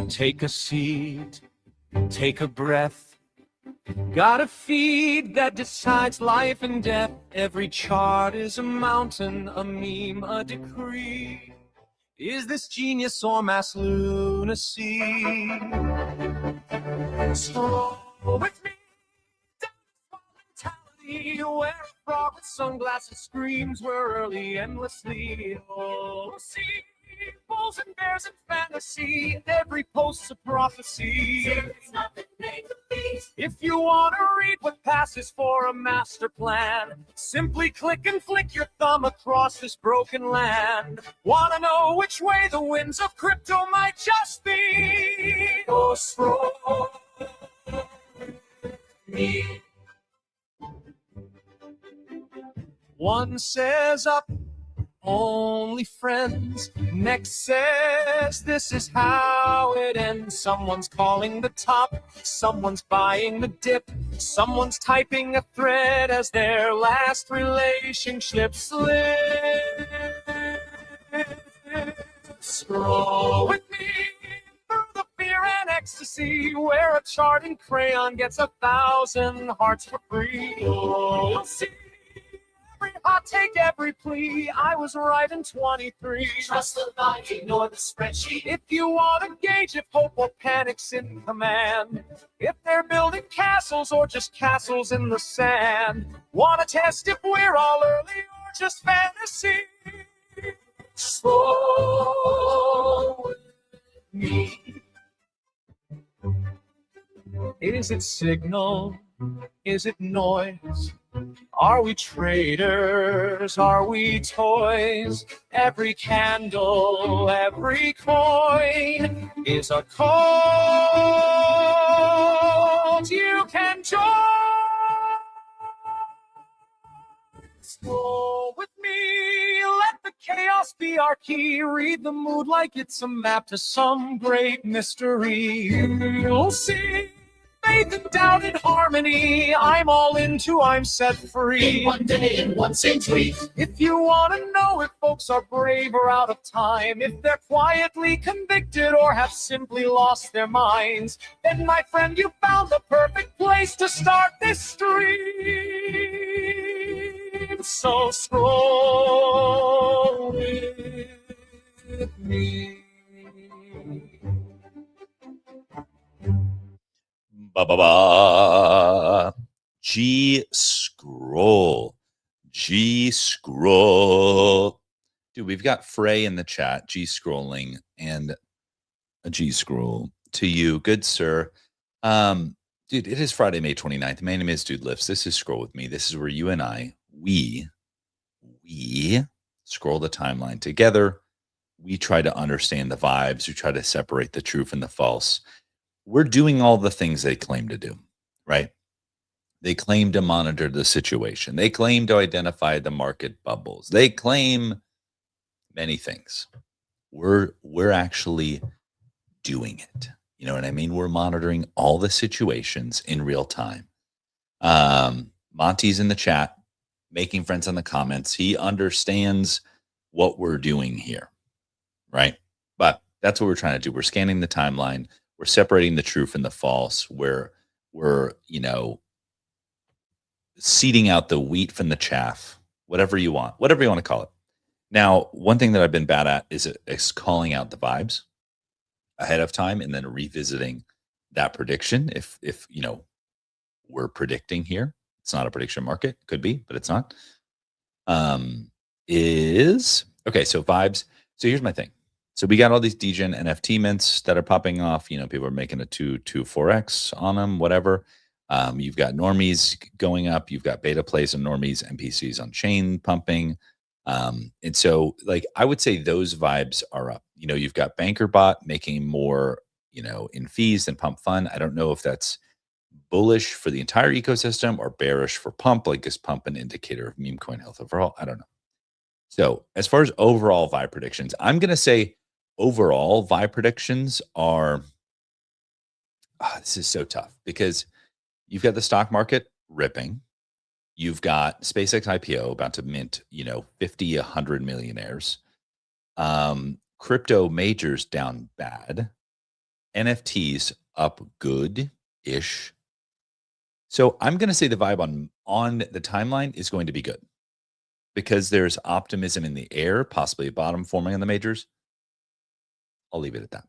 Take a seat, take a breath. Got a feed that decides life and death. Every chart is a mountain, a meme, a decree. Is this genius or mass lunacy? So with me, mentality, where a frog with sunglasses screams we're early endlessly. Oh, see, bulls and bears and fantasy, every post's a prophecy. It's nothing make the beat. If you want to read what passes for a master plan, simply click and flick your thumb across this broken land. Want to know which way the winds of crypto might just be? Go scroll me. One says up, only friends. Next says this is how it ends. Someone's calling the top, someone's buying the dip, someone's typing a thread as their last relationship slips. Scroll with me through the fear and ecstasy, where a charting crayon gets 1,000 hearts for free. You'll see every hot take, every plea. I was right in 23. Trust the line, ignore the spreadsheet. If you want to gauge if hope or panic's in command, if they're building castles or just castles in the sand, want to test if we're all early or just fantasy? Slow with me. Is it signal? Is it noise? Are we traders? Are we toys? Every candle, every coin is a cult you can join. Scroll with me, let the chaos be our key. Read the mood like it's a map to some great mystery. You'll see faith and doubt in harmony. I'm all into, I'm set free. In one day, in one same tweet. If you want to know if folks are brave or out of time, if they're quietly convicted or have simply lost their minds, then my friend, you found the perfect place to start this stream. So scroll with me. Ba ba ba. G scroll. Dude, we've got Frey in the chat, G scrolling, and a G scroll to you, good sir. Dude, it is Friday, May 29th. My name is Dude Lifts. This is Scroll with Me. This is where you and I, we scroll the timeline together. We try to understand the vibes. We try to separate the true from the false. We're doing all the things they claim to do, right? They claim to monitor the situation. They claim to identify the market bubbles. They claim many things. We're actually doing it. You know what I mean? We're monitoring all the situations in real time. Monty's in the chat, making friends in the comments. He understands what we're doing here, right? But that's what we're trying to do. We're scanning the timeline. We're separating the true from the false. We're seeding out the wheat from the chaff, whatever you want to call it. Now, one thing that I've been bad at is calling out the vibes ahead of time and then revisiting that prediction. If we're predicting here, it's not a prediction market, could be, but it's not. So vibes. So here's my thing. So we got all these degen NFT mints that are popping off. People are making a 4x on them, whatever. You've got normies going up. You've got beta plays and normies, NPCs on chain pumping. And so I would say those vibes are up. You've got BankerBot making more, in fees than Pump Fund. I don't know if that's bullish for the entire ecosystem or bearish for Pump. Is Pump an indicator of meme coin health overall? I don't know. So as far as overall vibe predictions, I'm going to say overall vibe predictions are, this is so tough because you've got the stock market ripping. You've got SpaceX IPO about to mint, 50, 100 millionaires. Crypto majors down bad. NFTs up good-ish. So I'm going to say the vibe on the timeline is going to be good because there's optimism in the air, possibly a bottom forming on the majors. I'll leave it at that.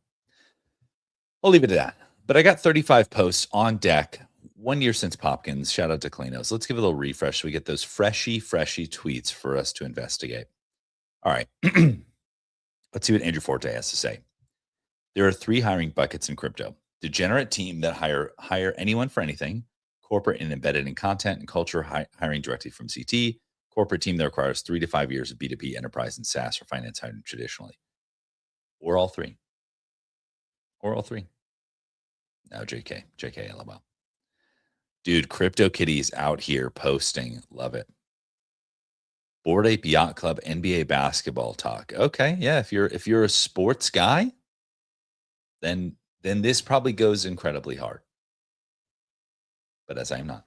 But I got 35 posts on deck. 1 year since Popkins. Shout out to Klinos. Let's give it a little refresh so we get those freshy tweets for us to investigate. All right. Let's see what Andrew Forte has to say. There are 3 hiring buckets in crypto. Degenerate team that hire anyone for anything. Corporate and embedded in content and culture, hiring directly from CT. Corporate team that requires 3 to 5 years of B2B enterprise and SaaS or finance hiring traditionally. Or all 3. No, JK, LOL. Dude, CryptoKitties out here posting. Love it. Bored Ape Yacht Club NBA basketball talk. Okay, yeah. If you're a sports guy, then this probably goes incredibly hard. But as I am not.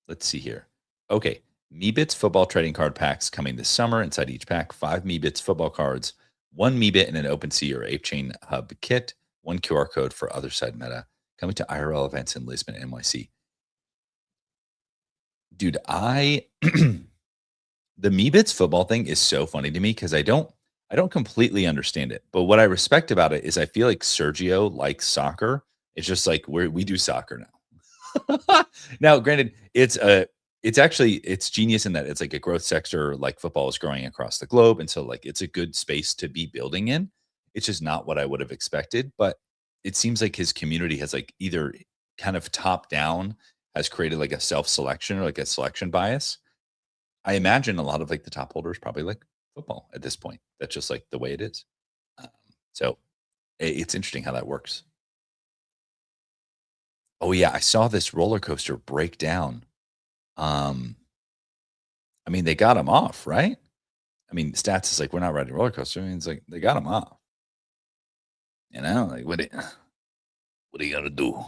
Let's see here. Okay, Meebits football trading card packs coming this summer. Inside each pack, 5 Meebits football cards, 1 Meebit in an OpenSea or ApeChain Hub kit, 1 QR code for other side meta. Coming to IRL events in Lisbon, NYC. Dude, the Meebits football thing is so funny to me because I don't completely understand it. But what I respect about it is I feel like Sergio likes soccer. It's just like we do soccer now. Now, granted, it's genius in that it's like a growth sector, like football is growing across the globe. And so like it's a good space to be building in. It's just not what I would have expected. But it seems like his community has like either kind of top down has created like a self-selection or like a selection bias. I imagine a lot of like the top holders probably like football at this point. That's just like the way it is. So it's interesting how that works. Oh yeah, I saw this roller coaster break down. I mean, they got him off, right? I mean, stats is like we're not riding a roller coaster. I mean, it's like they got him off. You know, like what do you got to do?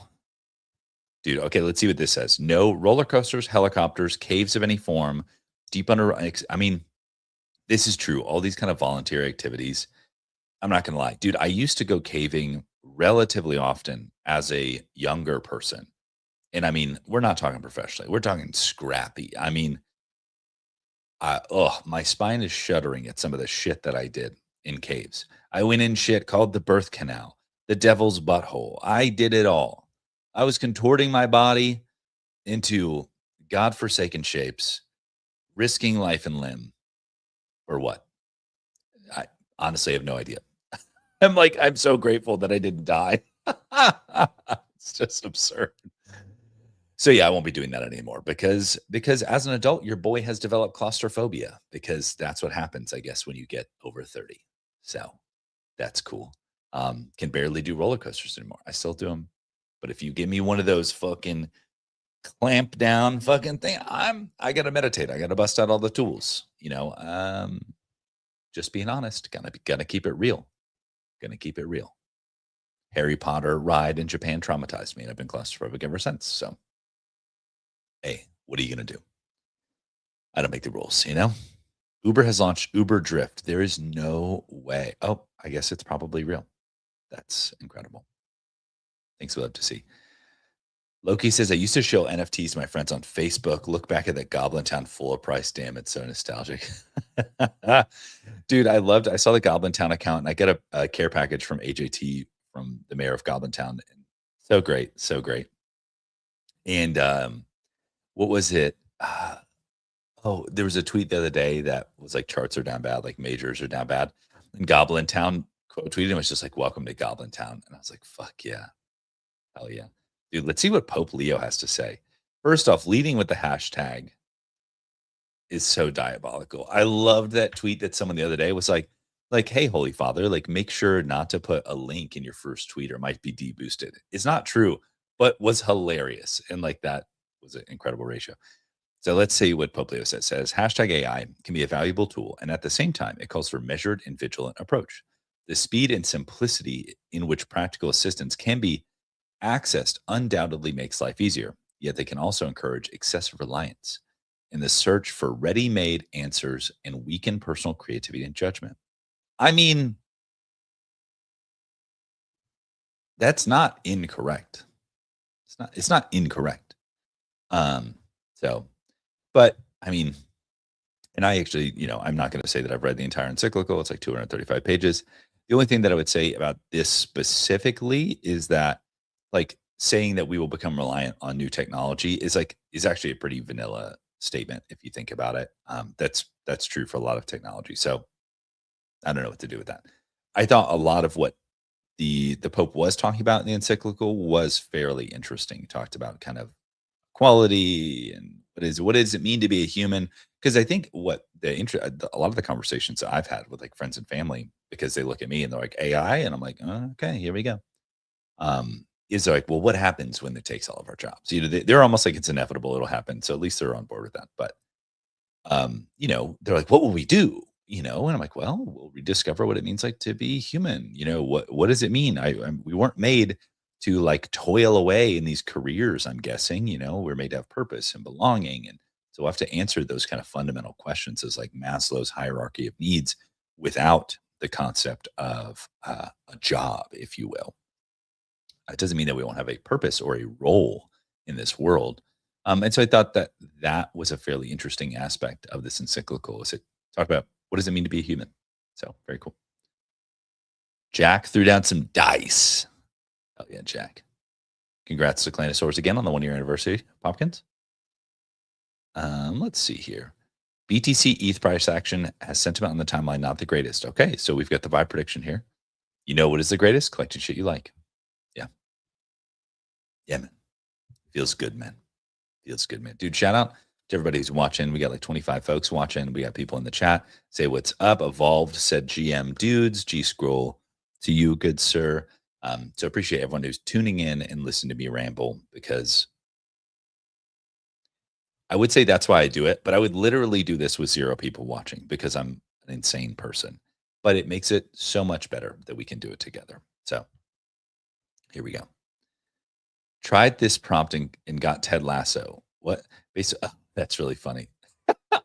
Dude, okay, let's see what this says. No roller coasters, helicopters, caves of any form, deep under. I mean, this is true. All these kind of volunteer activities. I'm not going to lie. Dude, I used to go caving relatively often as a younger person. And I mean, we're not talking professionally. We're talking scrappy. I mean, my spine is shuddering at some of the shit that I did in caves. I went in shit called the birth canal, the devil's butthole. I did it all. I was contorting my body into godforsaken shapes, risking life and limb, or what? I honestly have no idea. I'm so grateful that I didn't die. It's just absurd. So yeah, I won't be doing that anymore because as an adult, your boy has developed claustrophobia because that's what happens, I guess, when you get over 30. So that's cool. Can barely do roller coasters anymore. I still do them. But if you give me one of those fucking clamp down fucking thing, I gotta meditate. I gotta bust out all the tools. Just being honest, gotta keep it real. Gonna keep it real. Harry Potter ride in Japan traumatized me, and I've been claustrophobic ever since. So, hey, what are you gonna do? I don't make the rules, Uber has launched Uber Drift. There is no way. Oh, I guess it's probably real. That's incredible. Things we'll have to see. Loki says, I used to show NFTs to my friends on Facebook. Look back at that Goblin Town full of price. Damn, it's so nostalgic. Dude, I saw the Goblin Town account and I get a care package from AJT from the mayor of Goblin Town. So great. So great. And what was it? There was a tweet the other day that was like charts are down bad, like majors are down bad. And Goblin Town quote tweeted and was just like, welcome to Goblin Town. And I was like, fuck yeah. Hell yeah. Dude, let's see what Pope Leo has to say. First off, leading with the hashtag is so diabolical. I loved that tweet that someone the other day was like, hey, Holy Father, like make sure not to put a link in your first tweet or it might be deboosted. It's not true, but was hilarious. And like that was an incredible ratio. So let's see what Pope Leo says. Hashtag AI can be a valuable tool. And at the same time, it calls for measured and vigilant approach. The speed and simplicity in which practical assistance can be accessed undoubtedly makes life easier, yet they can also encourage excessive reliance in the search for ready-made answers and weaken personal creativity and judgment. I mean, That's not incorrect. It's not incorrect. So, but I mean, and I actually, I'm not going to say that I've read the entire encyclical. It's like 235 pages. The only thing that I would say about this specifically is that, like, saying that we will become reliant on new technology is actually a pretty vanilla statement if you think about it. That's true for a lot of technology. So I don't know what to do with that. I thought a lot of what the Pope was talking about in the encyclical was fairly interesting. He talked about kind of quality and what does it mean to be a human? Because I think what a lot of the conversations that I've had with like friends and family, because they look at me and they're like AI, and I'm like, oh, okay, here we go. Is like, well, what happens when it takes all of our jobs? They're almost like it's inevitable; it'll happen. So at least they're on board with that. But they're like, what will we do? And I'm like, well, we'll rediscover what it means like to be human. What does it mean? We weren't made to like toil away in these careers. I'm guessing, we're made to have purpose and belonging. And so we'll have to answer those kind of fundamental questions as like Maslow's hierarchy of needs without the concept of a job, if you will. It doesn't mean that we won't have a purpose or a role in this world. And so I thought that that was a fairly interesting aspect of this encyclical. Is it talked about what does it mean to be a human? So very cool. Jack threw down some dice. Oh yeah, Jack. Congrats to Clanosaurus again on the 1 year anniversary, Popkins. Let's see here. BTC ETH price action has sentiment on the timeline not the greatest. Okay, so we've got the vibe prediction here. You know what is the greatest? Collecting shit you like. Yeah. Yeah, man. Feels good, man. Feels good, man. Dude, shout out to everybody who's watching. We got like 25 folks watching. We got people in the chat. Say what's up. Evolved said GM dudes. G scroll to you, good sir. So appreciate everyone who's tuning in and listening to me ramble, because I would say that's why I do it, but I would literally do this with 0 people watching because I'm an insane person. But it makes it so much better that we can do it together. So here we go. Tried this prompt and got Ted Lasso. What? That's really funny.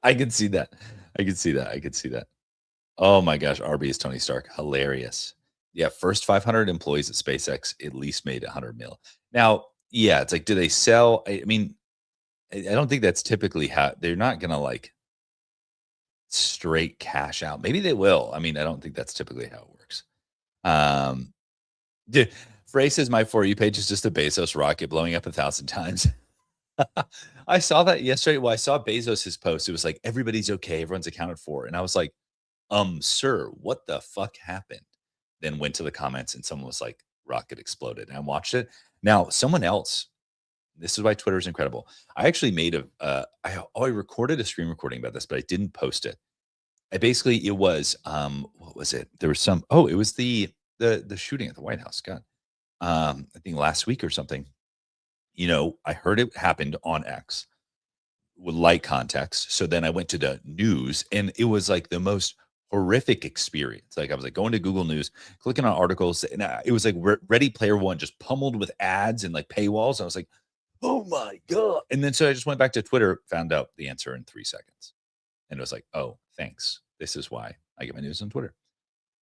I can see that. I can see that. I can see that. Oh my gosh, RB is Tony Stark. Hilarious. Yeah, first 500 employees at SpaceX at least made 100 mil. Now, yeah, it's like, do they sell? I mean, I don't think that's typically how they're not gonna like straight cash out. Maybe they will. I mean, I don't think that's typically how it works. Um, dude, Frey says my For You page is just a Bezos rocket blowing up 1,000 times. I saw that yesterday. Well, I saw Bezos's post. It was like, everybody's okay, everyone's accounted for. And I was like, sir, what the fuck happened? Then went to the comments and someone was like, rocket exploded. And I watched it. Now, someone else, this is why Twitter is incredible. I actually made I recorded a screen recording about this, but I didn't post it. It was, what was it? There was it was the shooting at the White House. God, I think last week or something. I heard it happened on X with light context. So then I went to the news, and it was like the most horrific experience. Like I was like going to Google News, clicking on articles, and it was like Ready Player One, just pummeled with ads and like paywalls. I was like, oh my god! And then so I just went back to Twitter, found out the answer in 3 seconds, and it was like, oh, thanks. This is why I get my news on Twitter.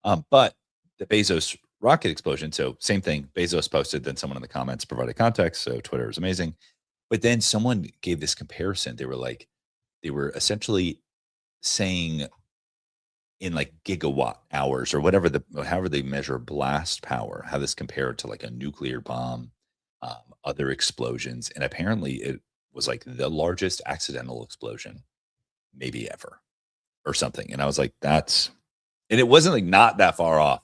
But the Bezos rocket explosion. So same thing. Bezos posted, then someone in the comments provided context. So Twitter is amazing. But then someone gave this comparison. They were essentially saying in like gigawatt hours or however they measure blast power, how this compared to like a nuclear bomb, other explosions. And apparently it was like the largest accidental explosion maybe ever or something. And I was like, and it wasn't like not that far off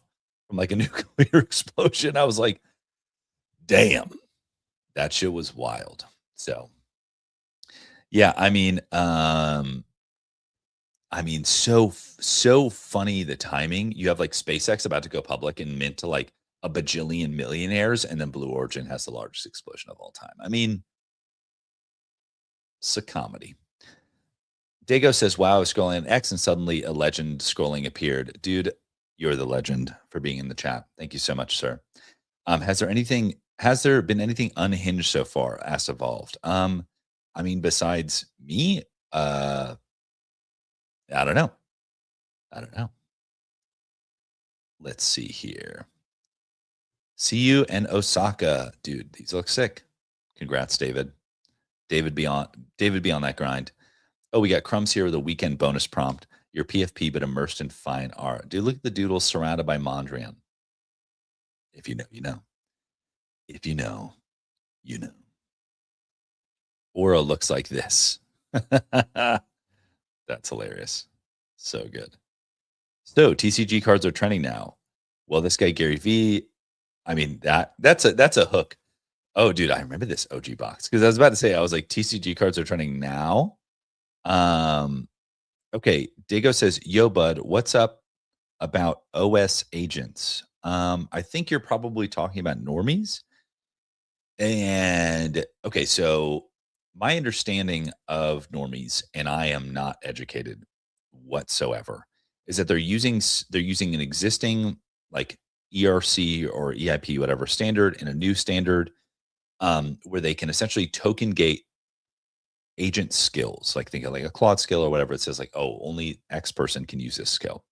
from like a nuclear explosion. I was like, damn, that shit was wild. So yeah, so funny the timing. You have like SpaceX about to go public and mint to like a bajillion millionaires, and then Blue Origin has the largest explosion of all time. I mean, it's a comedy. Dago says, wow, I was scrolling X and suddenly a legend scrolling appeared. Dude, you're the legend for being in the chat. Thank you so much, sir. Has there been anything unhinged so far? Asked Evolved. Besides me, I don't know. Let's see here. See you in Osaka, dude. These look sick. Congrats, David. David be on that grind. Oh, we got Crumbs here with a weekend bonus prompt. Your PFP, but immersed in fine art. Dude, look at the doodles surrounded by Mondrian. If you know, you know. If you know, you know. Aura looks like this. That's hilarious. So good. So TCG cards are trending now. Well, this guy Gary V. I mean that's a hook. Oh, dude, I remember this OG box because I was about to say I was like TCG cards are trending now. Okay, Dago says, "Yo, bud, what's up about OS agents?" I think you're probably talking about normies. And okay, so my understanding of normies, and I am not educated whatsoever, is that they're using an existing like ERC or EIP, whatever standard, and a new standard where they can essentially token gate agent skills. Like think of like a Claude skill or whatever. It says like, oh, only X person can use this skill.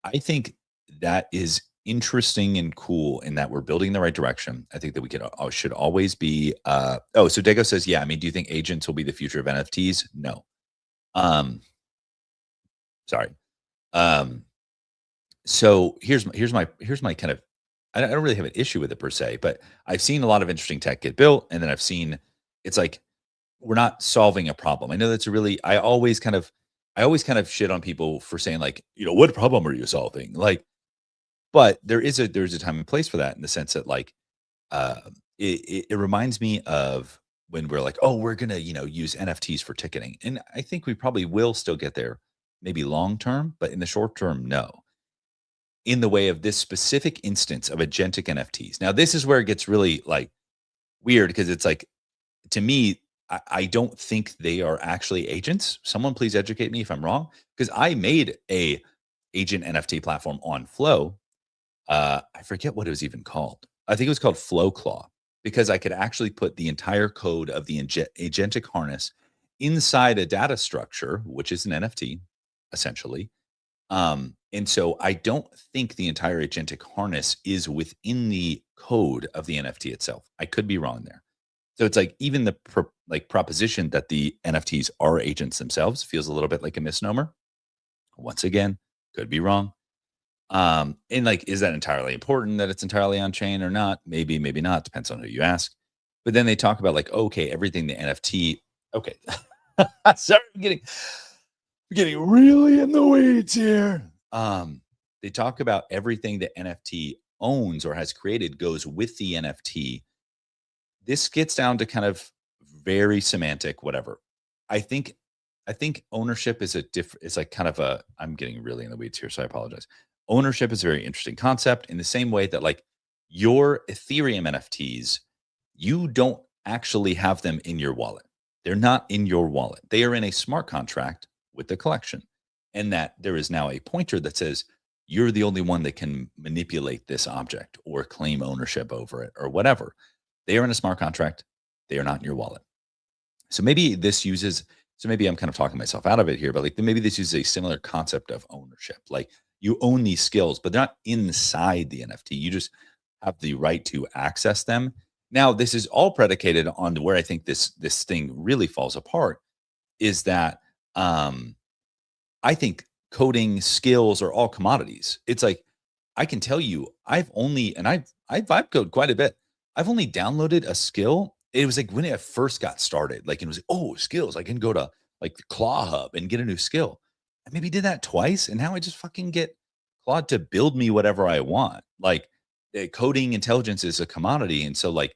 I think that is interesting and cool in that we're building in the right direction. I think that we should always be so Dago says, yeah, I mean, do you think agents will be the future of NFTs? No. Sorry. So here's my kind of I don't really have an issue with it per se, but I've seen a lot of interesting tech get built, and then I've seen it's like we're not solving a problem. I know that's a really I always kind of shit on people for saying like, what problem are you solving? Like, but there's a time and place for that in the sense that like uh it reminds me of when we're like, oh, we're gonna, use NFTs for ticketing. And I think we probably will still get there, maybe long term, but in the short term, no. In the way of this specific instance of agentic NFTs. Now, this is where it gets really like weird because it's like to me, I don't think they are actually agents. Someone please educate me if I'm wrong, because I made a agent NFT platform on Flow. I forget what it was even called. I think it was called Flowclaw because I could actually put the entire code of the agentic harness inside a data structure, which is an NFT, essentially. And so I don't think the entire agentic harness is within the code of the NFT itself. I could be wrong there. So it's like even the proposition that the NFTs are agents themselves feels a little bit like a misnomer. Once again, could be wrong. And like, is that entirely important that it's entirely on chain or not? Maybe, maybe not. Depends on who you ask. But then they talk about like, okay, everything the NFT. Okay, sorry, I'm getting really in the weeds here. They talk about everything the NFT owns or has created goes with the NFT. This gets down to kind of very semantic, whatever. I think ownership is it's like kind of a I'm getting really in the weeds here, so I apologize. Ownership is a very interesting concept in the same way that like your Ethereum NFTs, you don't actually have them in your wallet. They're not in your wallet. They are in a smart contract with the collection. And that there is now a pointer that says you're the only one that can manipulate this object or claim ownership over it or whatever. They are in a smart contract. They are not in your wallet. So maybe maybe I'm kind of talking myself out of it here, but like maybe this uses a similar concept of ownership. Like you own these skills, but they're not inside the NFT. You just have the right to access them. Now, this is all predicated on where I think this thing really falls apart is that I think coding skills are all commodities. It's like I can tell you, I've vibe code quite a bit. I've only downloaded a skill. It was like when it first got started, like it was like, oh, skills. I can go to like the Claw Hub and get a new skill. I maybe did that twice, and now I just fucking get Claude to build me whatever I want. Like coding intelligence is a commodity, and so like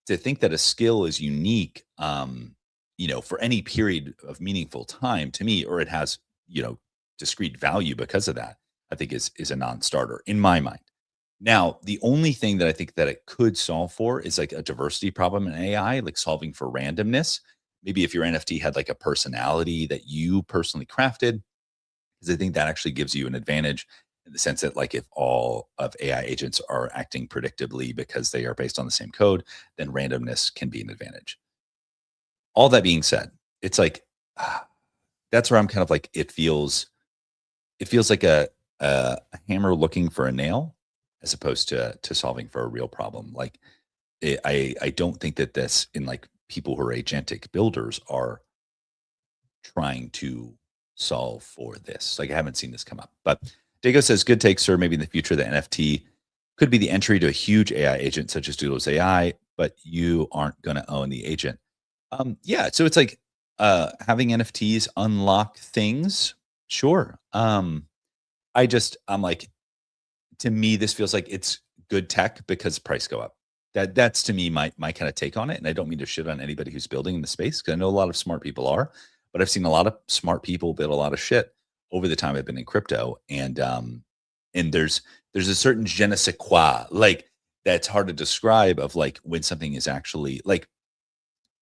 to think that a skill is unique, for any period of meaningful time to me, or it has discrete value because of that, I think is a non-starter in my mind. Now, the only thing that I think that it could solve for is like a diversity problem in AI, like solving for randomness. Maybe if your NFT had like a personality that you personally crafted, because I think that actually gives you an advantage in the sense that like if all of AI agents are acting predictably because they are based on the same code, then randomness can be an advantage. All that being said, it's like that's where I'm kind of like it feels like a hammer looking for a nail. as opposed to solving for a real problem. Like I don't think that this in like people who are agentic builders are trying to solve for this. Like I haven't seen this come up. But Dago says, good take, sir. Maybe in the future the NFT could be the entry to a huge AI agent such as Doodle's AI, but you aren't going to own the agent. Yeah, so it's like having NFTs unlock things. Sure. I'm like, to me, this feels like it's good tech because price go up. That's to me my kind of take on it. And I don't mean to shit on anybody who's building in the space because I know a lot of smart people are, but I've seen a lot of smart people build a lot of shit over the time I've been in crypto. And there's a certain je ne sais quoi, like that's hard to describe of like when something is actually like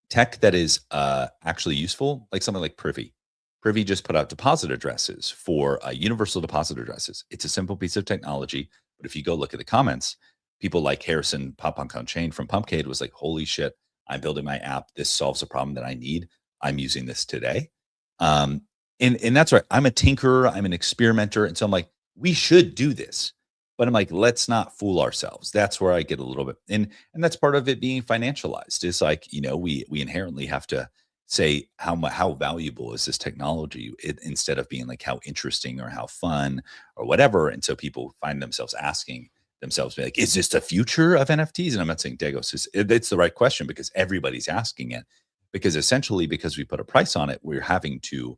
tech that is actually useful, like something like Privy. Privy just put out deposit addresses for universal deposit addresses. It's a simple piece of technology, but if you go look at the comments, people like Harrison Pop on Chain from Pumpcade was like, "Holy shit! I'm building my app. This solves a problem that I need. I'm using this today." And that's right. I'm a tinkerer. I'm an experimenter, and so I'm like, we should do this. But I'm like, let's not fool ourselves. That's where I get a little bit, and that's part of it being financialized. Is like, we inherently have to say how valuable is this technology instead of being like how interesting or how fun or whatever. And so people find themselves asking themselves like, is this the future of NFTs? And I'm not saying Dagos it's the right question because everybody's asking it, because essentially because we put a price on it, we're having to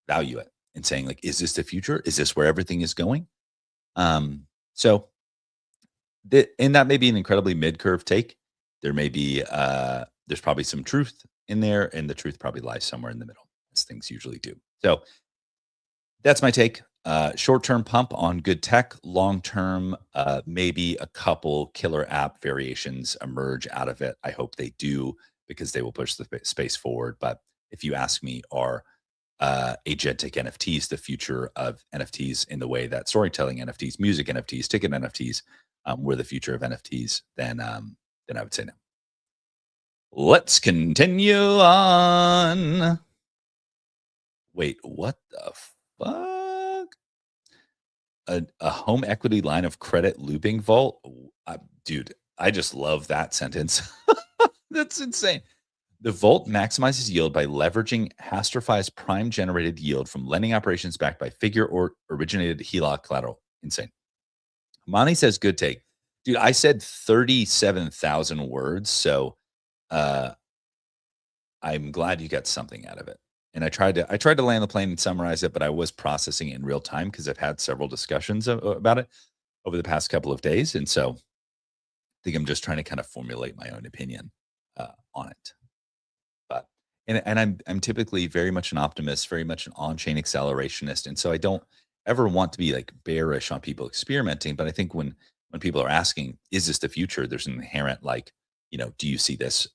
value it and saying like, is this the future? Is this where everything is going? So and that may be an incredibly mid-curve take. There may be there's probably some truth in there, and the truth probably lies somewhere in the middle, as things usually do. So that's my take. Short-term pump on good tech. Long-term, maybe a couple killer app variations emerge out of it. I hope they do because they will push the space forward. But if you ask me, are agentic NFTs the future of NFTs in the way that storytelling NFTs, music NFTs, ticket NFTs were the future of NFTs? Then I would say no. Let's continue on. Wait, what the fuck? A home equity line of credit looping vault? Dude, I just love that sentence. That's insane. The vault maximizes yield by leveraging Hastrify's prime generated yield from lending operations backed by figure or originated HELOC collateral. Insane. Monty says, good take. Dude, I said 37,000 words. So I'm glad you got something out of it. And I tried to land the plane and summarize it, but I was processing it in real time because I've had several discussions about it over the past couple of days. And so I think I'm just trying to kind of formulate my own opinion on it. But and I'm typically very much an optimist, very much an on-chain accelerationist. And so I don't ever want to be like bearish on people experimenting. But I think when people are asking, is this the future? There's an inherent like, do you see this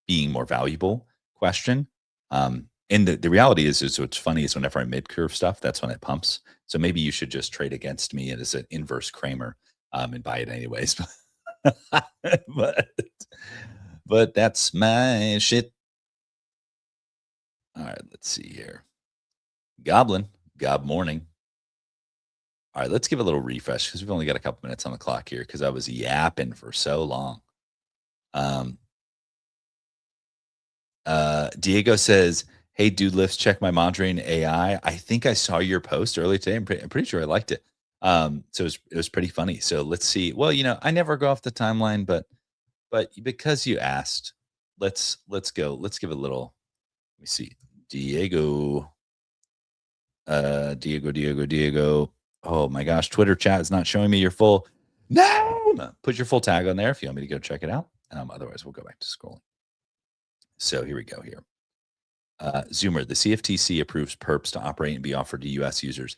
being more valuable question? And the reality is what's funny is whenever I mid-curve stuff, that's when it pumps. So maybe you should just trade against me as an inverse Kramer and buy it anyways. but that's my shit. All right, let's see here. Goblin, Gob morning. All right, let's give a little refresh because we've only got a couple minutes on the clock here because I was yapping for so long. Diego says, hey, dude, let's check my Mondrian AI. I think I saw your post earlier today. I'm pretty sure I liked it. So it was pretty funny. So let's see. Well, I never go off the timeline, but because you asked, let's go. Let's give a little. Let me see. Diego. Diego. Oh my gosh, Twitter chat is not showing me your full name. Put your full tag on there if you want me to go check it out. Otherwise, we'll go back to scrolling. So here we go here. Zoomer, the CFTC approves perps to operate and be offered to U.S. users.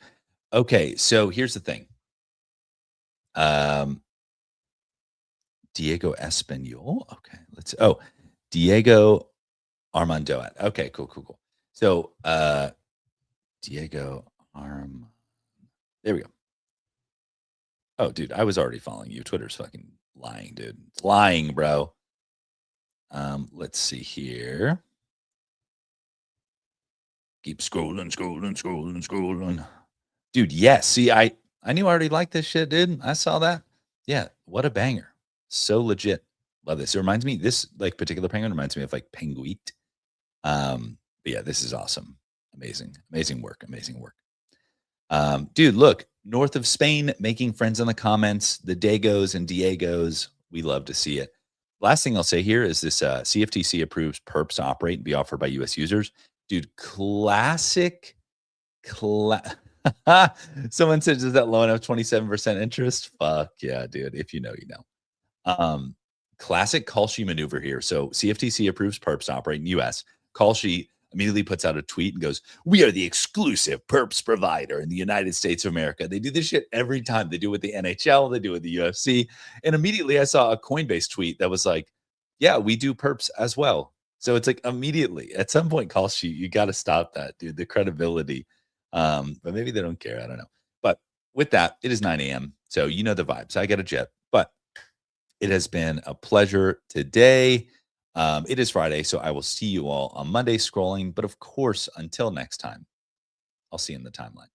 Okay, so here's the thing. Diego Espanol. Okay, Diego Armando. Okay, cool. So Diego Arm. There we go. Oh, dude, I was already following you. Twitter's fucking lying, dude. It's lying, bro. Let's see here. Keep scrolling. Dude, yes. See, I knew I already liked this shit, dude. I saw that. Yeah, what a banger. So legit. Love this. It reminds me, this like particular penguin reminds me of like Penguit. But yeah, this is awesome. Amazing, amazing work. Amazing work. Dude, look, north of Spain, making friends in the comments, the Dagos and Diegos. We love to see it. Last thing I'll say here is this CFTC approves perps to operate and be offered by US users. Dude, classic. Someone says, is that low enough? 27% interest? Fuck yeah, dude. If you know, you know. Classic Kalshi maneuver here. So CFTC approves perps to operate in US. Kalshi immediately puts out a tweet and goes, "We are the exclusive perps provider in the United States of America." They do this shit every time. They do it with the NHL, they do it with the UFC. And immediately I saw a Coinbase tweet that was like, "Yeah, we do perps as well." So it's like immediately at some point, Kalshi, you got to stop that, dude. The credibility. But maybe they don't care. I don't know. But with that, it is 9 a.m. So you know the vibes. I got a jet, but it has been a pleasure today. It is Friday, so I will see you all on Monday scrolling. But of course, until next time, I'll see you in the timeline.